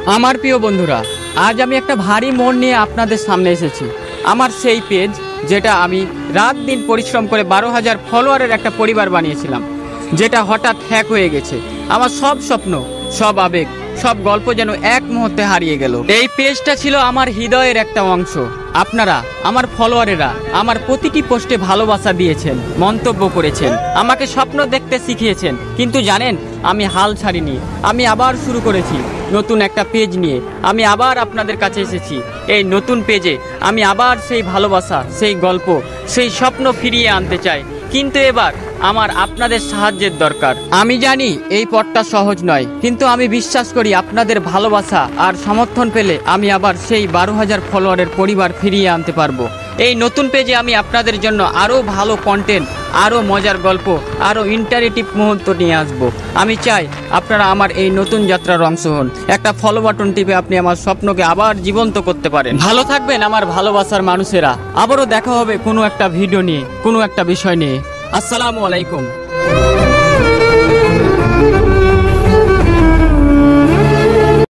আমার প্রিয় বন্ধুরা, আজ আমি একটা ভারী মন নিয়ে আপনাদের সামনে এসেছি। আমার সেই পেজ যেটা আমি রাত দিন পরিশ্রম করে 12,000 ফলোয়ারের একটা পরিবার বানিয়েছিলাম, যেটা হঠাৎ হ্যাক হয়ে গেছে। আমার সব স্বপ্ন, সব আবেগ, সব গল্প যেন এক মুহূর্তে হারিয়ে গেল। এই পেজটা ছিল আমার হৃদয়ের একটা অংশ। আপনারা, আমার ফলোয়ারেরা, আমার প্রতিটি পোস্টে ভালোবাসা দিয়েছেন, মন্তব্য করেছেন, আমাকে স্বপ্ন দেখতে শিখিয়েছেন। কিন্তু জানেন, আমি হাল ছাড়িনি। আমি আবার শুরু করেছি নতুন একটা পেজ নিয়ে। আমি আবার আপনাদের কাছে এসেছি। এই নতুন পেজে আমি আবার সেই ভালোবাসা, সেই গল্প, সেই স্বপ্ন ফিরিয়ে আনতে চাই। কিন্তু এবার আমার আপনাদের সাহায্যের দরকার। আমি জানি এই পথটা সহজ নয়, কিন্তু আমি বিশ্বাস করি আপনাদের ভালোবাসা আর সমর্থন পেলে আমি আবার সেই 12,000 ফলোয়ারের পরিবার ফিরিয়ে আনতে পারবো। এই নতুন পেজে আমি আপনাদের জন্য আরও ভালো কন্টেন্ট, আরও মজার গল্প, আরও ইন্টারেক্টিভ মুহূর্ত নিয়ে আসবো। আমি চাই আপনারা আমার এই নতুন যাত্রার অংশ হন। একটা ফলো বাটন টিপে আপনি আমার স্বপ্নকে আবার জীবন্ত করতে পারেন। ভালো থাকবেন আমার ভালোবাসার মানুষেরা। আবারও দেখা হবে কোনো একটা ভিডিও নিয়ে, কোনো একটা বিষয় নিয়ে। আসসালামু আলাইকুম।